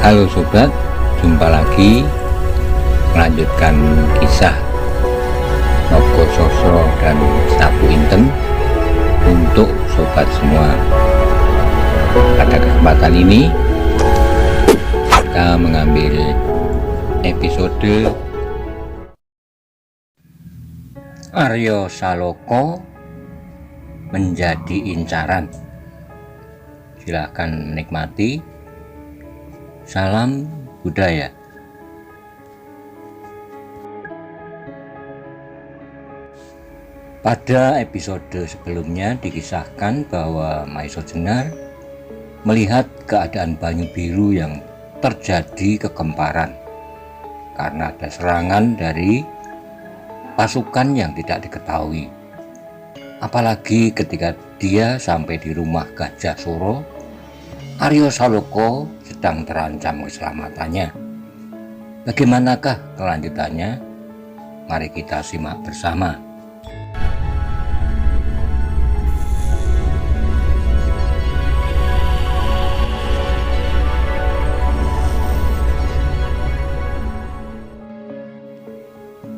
Halo sobat, jumpa lagi melanjutkan kisah Nogo Sosro dan Sapu Intem untuk sobat semua. Pada kesempatan ini kita mengambil episode Aryo Saloko menjadi incaran. Silahkan menikmati. Salam budaya. Pada episode sebelumnya dikisahkan bahwa Maiso Jenar melihat keadaan Banyu Biru yang terjadi kegemparan karena ada serangan dari pasukan yang tidak diketahui. Apalagi ketika dia sampai di rumah Gajah Soro, Aryo Saloko sedang terancam keselamatannya. Bagaimanakah kelanjutannya? Mari kita simak bersama.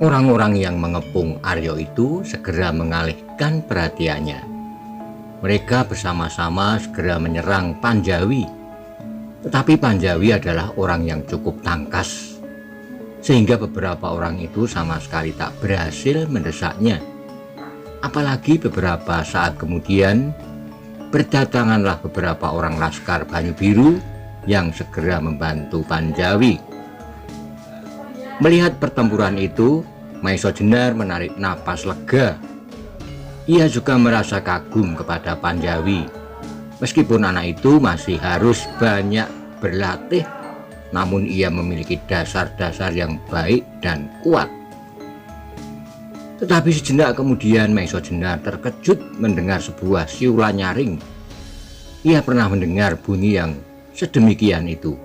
Orang-orang yang mengepung Aryo itu segera mengalihkan perhatiannya. Mereka bersama-sama segera menyerang Panjawi. Tetapi Panjawi adalah orang yang cukup tangkas, sehingga beberapa orang itu sama sekali tak berhasil mendesaknya. Apalagi beberapa saat kemudian berdatanganlah beberapa orang laskar Banyu Biru yang segera membantu Panjawi. Melihat pertempuran itu, Maiso Jenar menarik napas lega. Ia juga merasa kagum kepada Panjawi. Meskipun anak itu masih harus banyak berlatih, namun ia memiliki dasar-dasar yang baik dan kuat. Tetapi sejenak kemudian Maiso Jenar terkejut mendengar sebuah siulan nyaring. Ia pernah mendengar bunyi yang sedemikian itu.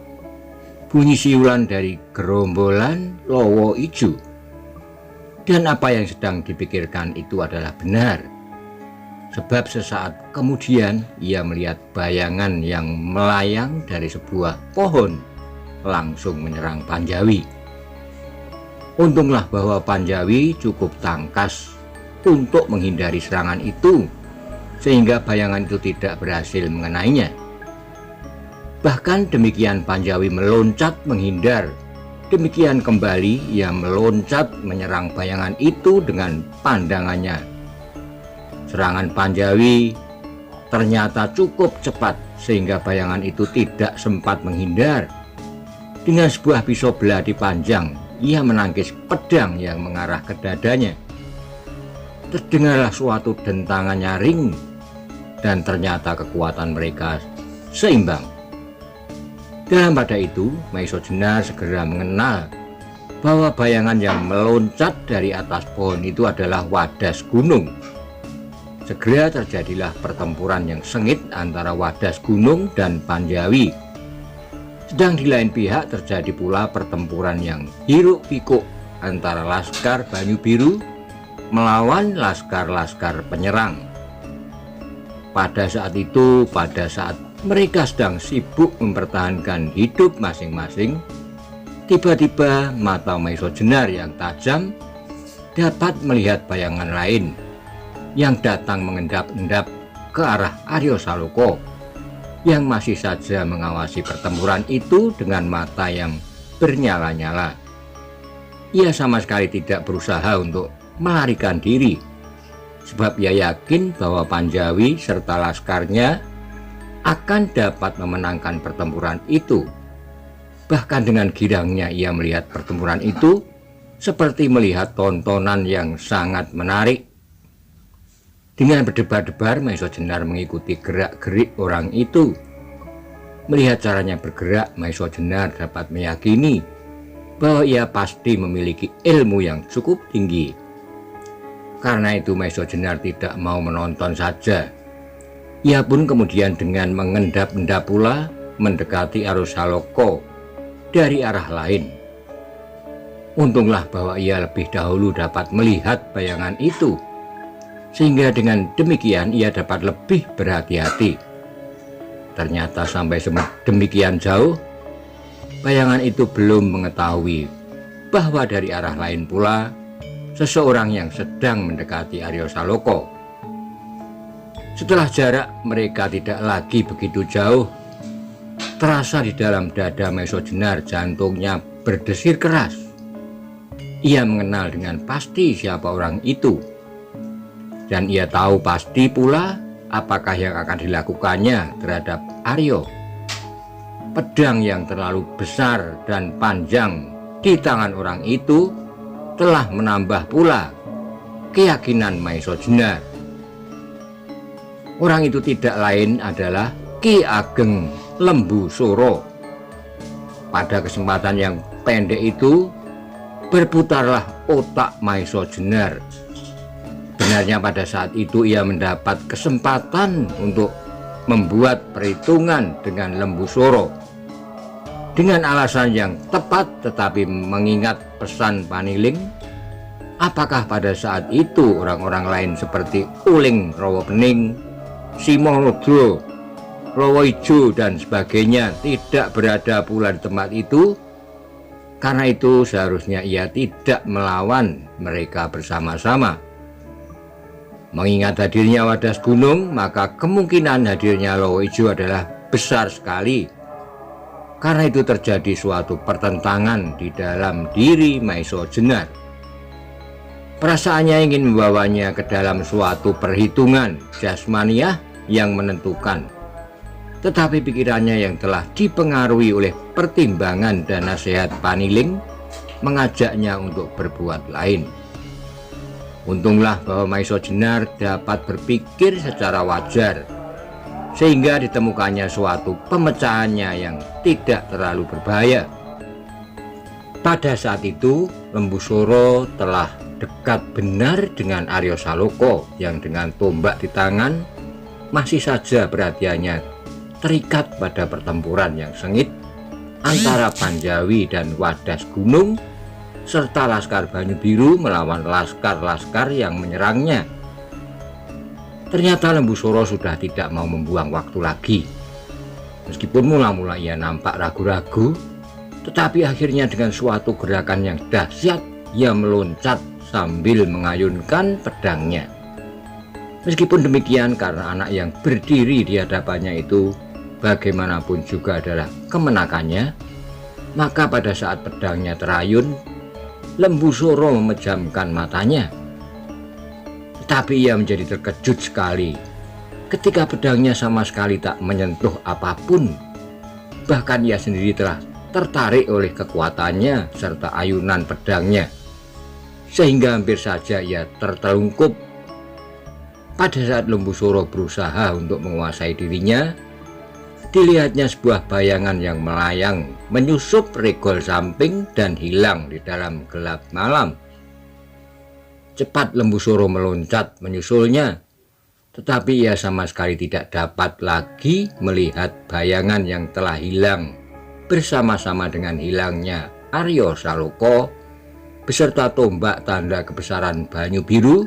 Bunyi siulan dari gerombolan Lowo Ijo. Dan apa yang sedang dipikirkan itu adalah benar. Sebab sesaat kemudian ia melihat bayangan yang melayang dari sebuah pohon langsung menyerang Panjawi. Untunglah bahwa Panjawi cukup tangkas untuk menghindari serangan itu, sehingga bayangan itu tidak berhasil mengenainya. Bahkan demikian Panjawi meloncat menghindar. Demikian kembali ia meloncat menyerang bayangan itu dengan pandangannya. Serangan Panjawi ternyata cukup cepat sehingga bayangan itu tidak sempat menghindar. Dengan sebuah pisau belati panjang, ia menangkis pedang yang mengarah ke dadanya. Terdengarlah suatu dentangan nyaring dan ternyata kekuatan mereka seimbang. Dan pada itu, Maiso Jenar segera mengenal bahwa bayangan yang meloncat dari atas pohon itu adalah Wadas Gunung. Segera terjadilah pertempuran yang sengit antara Wadas Gunung dan Panjawi. Sedang di lain pihak terjadi pula pertempuran yang hiruk-pikuk antara laskar Banyu Biru melawan laskar-laskar penyerang. Pada saat itu, pada saat mereka sedang sibuk mempertahankan hidup masing-masing, tiba-tiba mata Maiso Jenar yang tajam dapat melihat bayangan lain yang datang mengendap-endap ke arah Aryo Saloko yang masih saja mengawasi pertempuran itu dengan mata yang bernyala-nyala. Ia sama sekali tidak berusaha untuk melarikan diri, sebab ia yakin bahwa Panjawi serta laskarnya akan dapat memenangkan pertempuran itu. Bahkan dengan girangnya ia melihat pertempuran itu seperti melihat tontonan yang sangat menarik. Dengan berdebar-debar, Maiso Jenar mengikuti gerak-gerik orang itu. Melihat caranya bergerak, Maiso Jenar dapat meyakini bahwa ia pasti memiliki ilmu yang cukup tinggi. Karena itu Maiso Jenar tidak mau menonton saja. Ia pun kemudian dengan mengendap-endap pula mendekati Aryo Saloko dari arah lain. Untunglah bahwa ia lebih dahulu dapat melihat bayangan itu, sehingga dengan demikian ia dapat lebih berhati-hati. Ternyata sampai demikian jauh, Bayangan itu belum mengetahui bahwa dari arah lain pula seseorang yang sedang mendekati Aryo Saloko. Setelah jarak mereka tidak lagi begitu jauh, terasa di dalam dada Maiso Jenar jantungnya berdesir keras. Ia mengenal dengan pasti siapa orang itu, dan ia tahu pasti pula apakah yang akan dilakukannya terhadap Aryo. Pedang yang terlalu besar dan panjang di tangan orang itu telah menambah pula keyakinan Maiso Jenar. Orang itu tidak lain adalah Ki Ageng Lembu Soro. Pada kesempatan yang pendek itu berputarlah otak Maiso Jenar. Benarnya pada saat itu ia mendapat kesempatan untuk membuat perhitungan dengan Lembu Soro dengan alasan yang tepat, tetapi mengingat pesan Paniling, apakah pada saat itu orang-orang lain seperti Uling Rawapening, Simolodro, Rowo Ijo dan sebagainya tidak berada pula di tempat itu? Karena itu seharusnya ia tidak melawan mereka bersama-sama. Mengingat hadirnya Wadas Gunung, maka kemungkinan hadirnya Rowo Ijo adalah besar sekali. Karena itu terjadi suatu pertentangan di dalam diri Maiso Jenar. Perasaannya ingin membawanya ke dalam suatu perhitungan jasmaniah yang menentukan, tetapi pikirannya yang telah dipengaruhi oleh pertimbangan dan nasihat Paniling mengajaknya untuk berbuat lain. Untunglah bahwa Maiso Jenar dapat berpikir secara wajar, sehingga ditemukannya suatu pemecahannya yang tidak terlalu berbahaya. Pada saat itu Lembu Soro telah dekat benar dengan Aryo Saloko yang dengan tombak di tangan masih saja perhatiannya terikat pada pertempuran yang sengit antara Panjawi dan Wadas Gunung serta Laskar Banyu Biru melawan laskar-laskar yang menyerangnya. Ternyata Lembu Soro sudah tidak mau membuang waktu lagi. Meskipun mula-mula ia nampak ragu-ragu, tetapi akhirnya dengan suatu gerakan yang dahsyat ia meloncat sambil mengayunkan pedangnya. Meskipun demikian, karena anak yang berdiri di hadapannya itu bagaimanapun juga adalah kemenakannya, maka pada saat pedangnya terayun, Lembu Soro memejamkan matanya. Tetapi ia menjadi terkejut sekali ketika pedangnya sama sekali tak menyentuh apapun. Bahkan ia sendiri telah tertarik oleh kekuatannya serta ayunan pedangnya, sehingga hampir saja ia tertelungkup. Pada saat Lembu Soro berusaha untuk menguasai dirinya, dilihatnya sebuah bayangan yang melayang menyusup regol samping dan hilang di dalam gelap malam. Cepat Lembu Soro meloncat menyusulnya, tetapi ia sama sekali tidak dapat lagi melihat bayangan yang telah hilang bersama-sama dengan hilangnya Aryo Saloko beserta tombak tanda kebesaran Banyu Biru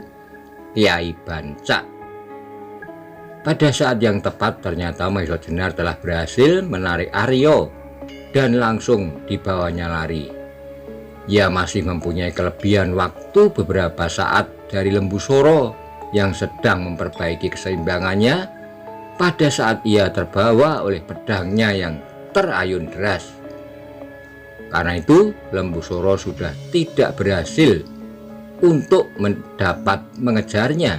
Kyai Bancak. Pada saat yang tepat ternyata Maiso Jenar telah berhasil menarik Aryo dan langsung dibawanya lari. Ia masih mempunyai kelebihan waktu beberapa saat dari Lembu Soro yang sedang memperbaiki keseimbangannya pada saat ia terbawa oleh pedangnya yang terayun deras. Karena itu Lembu Soro sudah tidak berhasil untuk dapat mengejarnya.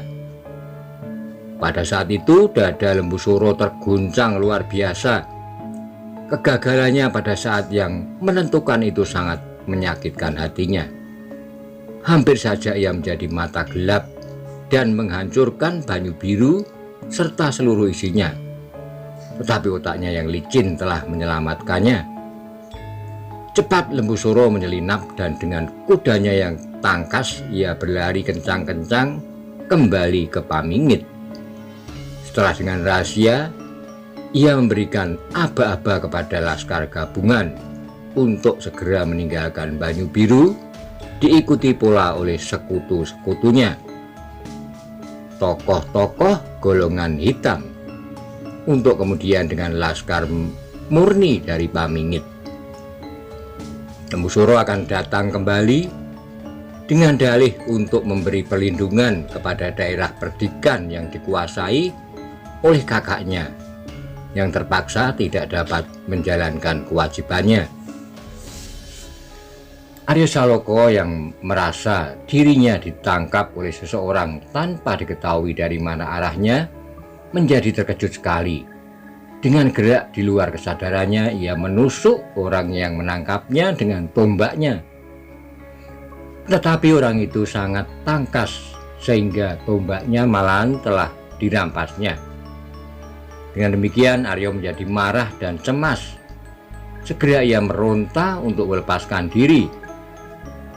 Pada saat itu dada Lembu Soro terguncang luar biasa. Kegagalannya pada saat yang menentukan itu sangat menyakitkan hatinya. Hampir saja ia menjadi mata gelap dan menghancurkan Banyu Biru serta seluruh isinya. Tetapi otaknya yang licin telah menyelamatkannya. Cepat Lembu Soro menyelinap dan dengan kudanya yang tangkas ia berlari kencang-kencang kembali ke Pamingit. Setelah dengan rahasia ia memberikan aba-aba kepada laskar gabungan untuk segera meninggalkan Banyu Biru, diikuti pula oleh sekutu-sekutunya, tokoh-tokoh golongan hitam, untuk kemudian dengan laskar murni dari Pamingit. Lembu Suro akan datang kembali dengan dalih untuk memberi perlindungan kepada daerah perdikan yang dikuasai oleh kakaknya yang terpaksa tidak dapat menjalankan kewajibannya. Arya Saloka yang merasa dirinya ditangkap oleh seseorang tanpa diketahui dari mana arahnya menjadi terkejut sekali. Dengan gerak di luar kesadarannya, ia menusuk orang yang menangkapnya dengan tombaknya. Tetapi orang itu sangat tangkas sehingga tombaknya malahan telah dirampasnya. Dengan demikian Arya menjadi marah dan cemas. Segera ia meronta untuk melepaskan diri.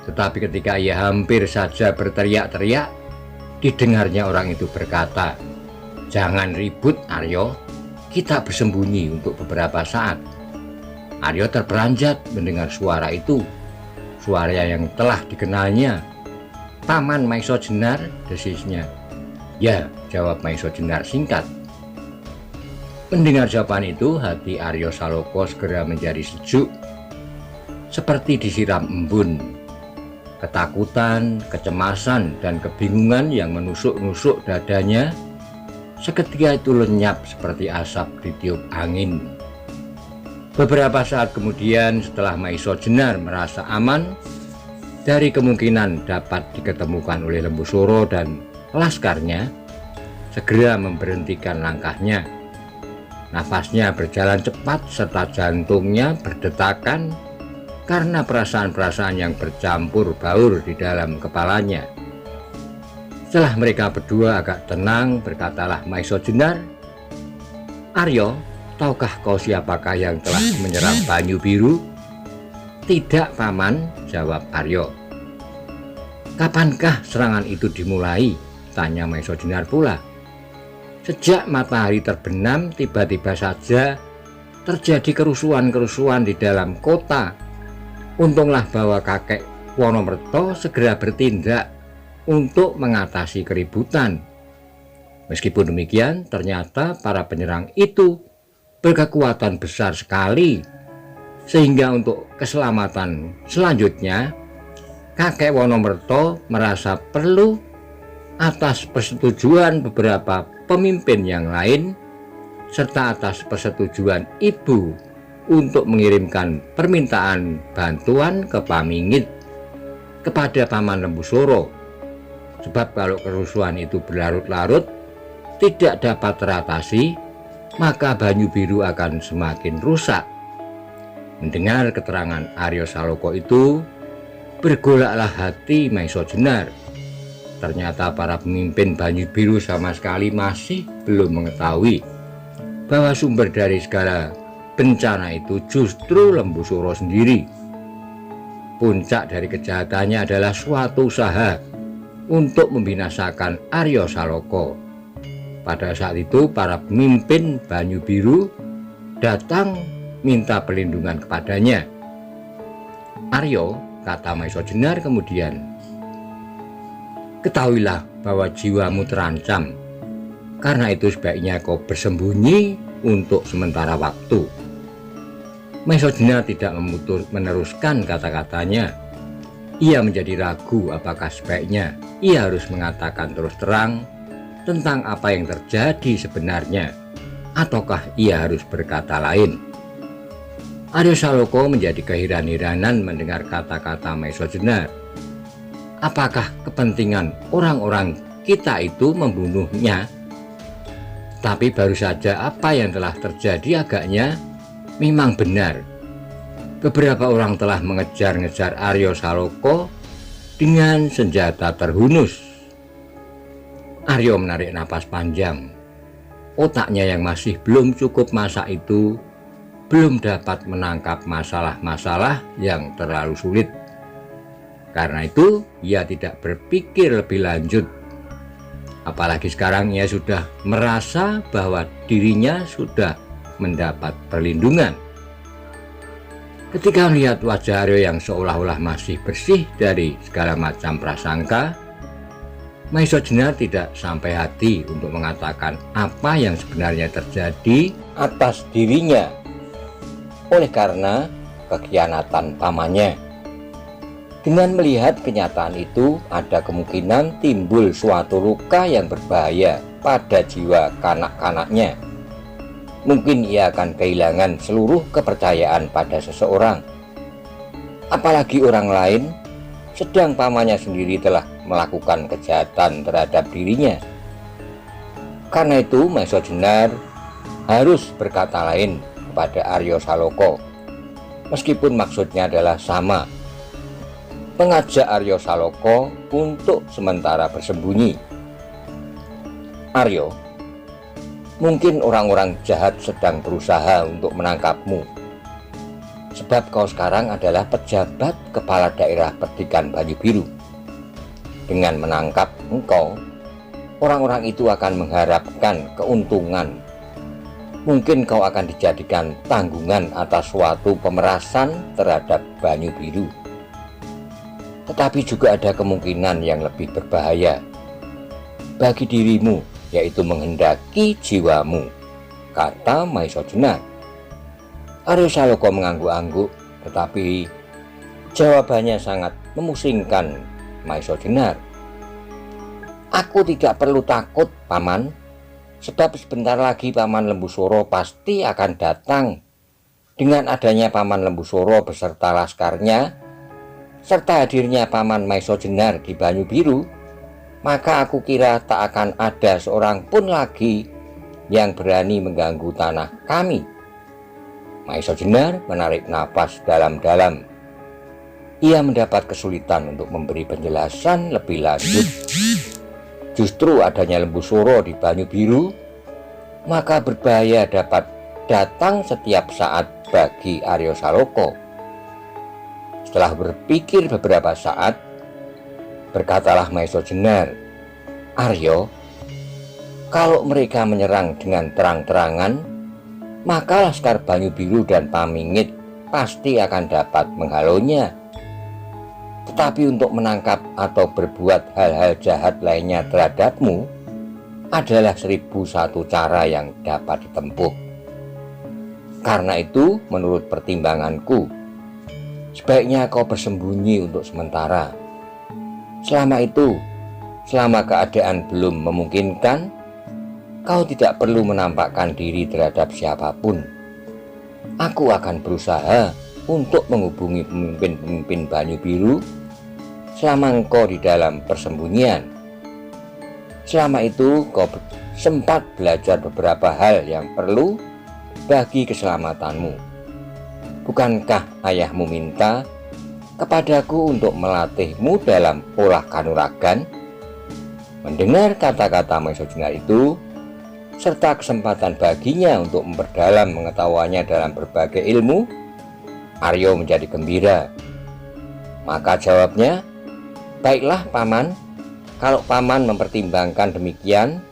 Tetapi ketika ia hampir saja berteriak-teriak, didengarnya orang itu berkata, "Jangan ribut Arya, kita bersembunyi untuk beberapa saat." Arya terperanjat mendengar suara itu, suara yang telah dikenalnya. "Paman Maisa Jenar," desisnya. "Ya," jawab Maisa Jenar singkat. Mendengar jawaban itu, hati Arya Saloka segera menjadi sejuk, seperti disiram embun. Ketakutan, kecemasan, dan kebingungan yang menusuk-nusuk dadanya seketika itu lenyap seperti asap ditiup angin. Beberapa saat kemudian, setelah Maisa Jenar merasa aman dari kemungkinan dapat diketemukan oleh Lembu Suro dan laskarnya, segera memberhentikan langkahnya. Nafasnya berjalan cepat serta jantungnya berdetakan karena perasaan-perasaan yang bercampur baur di dalam kepalanya. Setelah mereka berdua agak tenang, berkatalah Maisa Jenar, "Arya, tahukah kau siapakah yang telah menyerang Banyu Biru?" "Tidak, Paman," jawab Arya. "Kapankah serangan itu dimulai?" tanya Maisa Jenar pula. "Sejak matahari terbenam, tiba-tiba saja terjadi kerusuhan-kerusuhan di dalam kota. Untunglah bahwa kakek Wonomerto segera bertindak untuk mengatasi keributan. Meskipun demikian, ternyata para penyerang itu berkekuatan besar sekali, sehingga untuk keselamatan selanjutnya kakek Wonomerto merasa perlu atas persetujuan beberapa pemimpin yang lain serta atas persetujuan ibu untuk mengirimkan permintaan bantuan ke Pamingit kepada Paman Lembu Suro. Sebab kalau kerusuhan itu berlarut-larut tidak dapat teratasi, maka Banyu Biru akan semakin rusak." Mendengar keterangan Arya Saloka itu, bergolaklah hati Maisa Jenar. Ternyata para pemimpin Banyu Biru sama sekali masih belum mengetahui bahwa sumber dari segala bencana itu justru Lembu Suro sendiri. Puncak dari kejahatannya adalah suatu usaha untuk membinasakan Arya Saloka. Pada saat itu para pemimpin Banyu Biru datang minta perlindungan kepadanya. "Arya," kata Maisa Jenar kemudian, "ketahuilah bahwa jiwamu terancam. Karena itu sebaiknya kau bersembunyi untuk sementara waktu." Maisa Jenar tidak meneruskan kata-katanya. Ia menjadi ragu apakah sebaiknya ia harus mengatakan terus terang tentang apa yang terjadi sebenarnya, ataukah ia harus berkata lain. Arya Saloka menjadi keheran-heranan mendengar kata-kata Maisa Jenar. Apakah kepentingan orang-orang kita itu membunuhnya? Tapi baru saja apa yang telah terjadi agaknya memang benar. Beberapa orang telah mengejar-ngejar Arya Saloka dengan senjata terhunus. Arya menarik napas panjang. Otaknya yang masih belum cukup masak itu belum dapat menangkap masalah-masalah yang terlalu sulit. Karena itu ia tidak berpikir lebih lanjut. Apalagi sekarang ia sudah merasa bahwa dirinya sudah mendapat perlindungan. Ketika melihat wajah Arya yang seolah-olah masih bersih dari segala macam prasangka, Maisa Jenar tidak sampai hati untuk mengatakan apa yang sebenarnya terjadi atas dirinya oleh karena kekhianatan pamannya. Dengan melihat kenyataan itu, ada kemungkinan timbul suatu luka yang berbahaya pada jiwa kanak-kanaknya. Mungkin ia akan kehilangan seluruh kepercayaan pada seseorang, apalagi orang lain, sedang pamannya sendiri telah melakukan kejahatan terhadap dirinya. Karena itu Maesa Jenar harus berkata lain kepada Arya Saloka, meskipun maksudnya adalah sama, mengajak Arya Saloka untuk sementara bersembunyi. Arya, mungkin orang-orang jahat sedang berusaha untuk menangkapmu, sebab kau sekarang adalah pejabat kepala daerah Pertikan Banyu Biru. Dengan menangkap engkau, orang-orang itu akan mengharapkan keuntungan. Mungkin kau akan dijadikan tanggungan atas suatu pemerasan terhadap Banyu Biru. Tetapi juga ada kemungkinan yang lebih berbahaya bagi dirimu, yaitu menghendaki jiwamu, kata Maesa Jenar. Arya Saloka mengangguk-angguk, tetapi jawabannya sangat memusingkan Maesa Jenar. Aku tidak perlu takut, Paman, sebab sebentar lagi Paman Lembusura pasti akan datang. Dengan adanya Paman Lembusura beserta laskarnya, serta hadirnya Paman Maesa Jenar di Banyu Biru, maka aku kira tak akan ada seorang pun lagi yang berani mengganggu tanah kami. Maesa Jenar menarik napas dalam-dalam. Ia mendapat kesulitan untuk memberi penjelasan lebih lanjut. Justru adanya Lembusura di Banyu Biru, maka berbahaya dapat datang setiap saat bagi Arya Saloka. Setelah berpikir beberapa saat, berkatalah Maesa Jenar, Arya, kalau mereka menyerang dengan terang-terangan, maka Laskar Banyu Biru dan Pamingit pasti akan dapat menghalaunya. Tetapi untuk menangkap atau berbuat hal-hal jahat lainnya terhadapmu adalah 1001 cara yang dapat ditempuh. Karena itu, menurut pertimbanganku, sebaiknya kau bersembunyi untuk sementara. Selama keadaan belum memungkinkan, kau tidak perlu menampakkan diri terhadap siapapun. Aku akan berusaha untuk menghubungi pemimpin-pemimpin Banyu Biru selama engkau di dalam persembunyian. Selama itu kau sempat belajar beberapa hal yang perlu bagi keselamatanmu. Bukankah ayahmu minta kepadaku untuk melatihmu dalam olah kanuragan? Mendengar kata-kata Maesa Jenar itu, serta kesempatan baginya untuk memperdalam pengetahuannya dalam berbagai ilmu, Arya menjadi gembira. Maka jawabnya, baiklah Paman, kalau Paman mempertimbangkan demikian,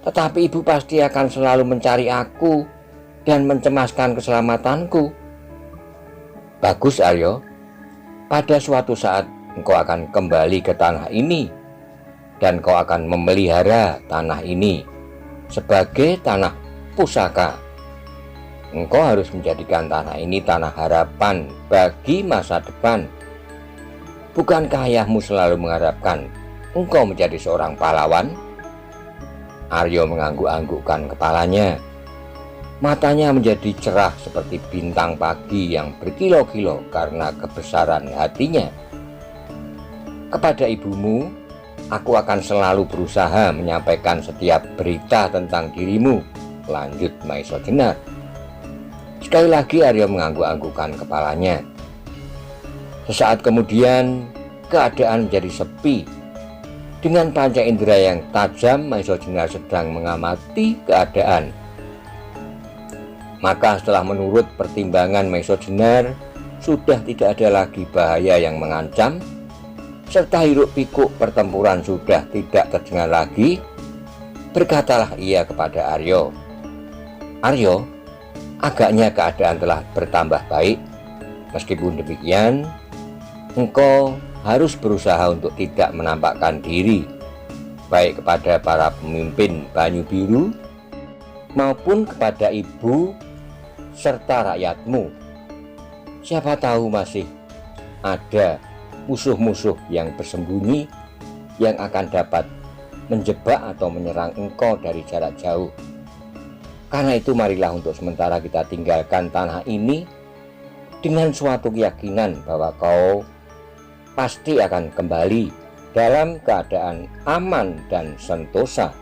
tetapi ibu pasti akan selalu mencari aku dan mencemaskan keselamatanku. Bagus Arya, pada suatu saat engkau akan kembali ke tanah ini, dan kau akan memelihara tanah ini sebagai tanah pusaka. Engkau harus menjadikan tanah ini tanah harapan bagi masa depan. Bukankah ayahmu selalu mengharapkan engkau menjadi seorang pahlawan? Arya mengangguk-anggukkan kepalanya. Matanya menjadi cerah seperti bintang pagi yang berkilau-kilau karena kebesaran hatinya. Kepada ibumu, aku akan selalu berusaha menyampaikan setiap berita tentang dirimu, lanjut Maesa Jenar. Sekali lagi Arya mengangguk-anggukkan kepalanya. Sesaat kemudian keadaan menjadi sepi. Dengan panca indera yang tajam, Maesa Jenar sedang mengamati keadaan. Maka setelah menurut pertimbangan Maesa Jenar, sudah tidak ada lagi bahaya yang mengancam, serta hiruk pikuk pertempuran sudah tidak terdengar lagi, berkatalah ia kepada Arya, Arya, agaknya keadaan telah bertambah baik. Meskipun demikian, engkau harus berusaha untuk tidak menampakkan diri, baik kepada para pemimpin Banyu Biru maupun kepada ibu serta rakyatmu. Siapa tahu masih ada musuh-musuh yang bersembunyi yang akan dapat menjebak atau menyerang engkau dari jarak jauh. Karena itu marilah untuk sementara kita tinggalkan tanah ini dengan suatu keyakinan bahwa kau pasti akan kembali dalam keadaan aman dan sentosa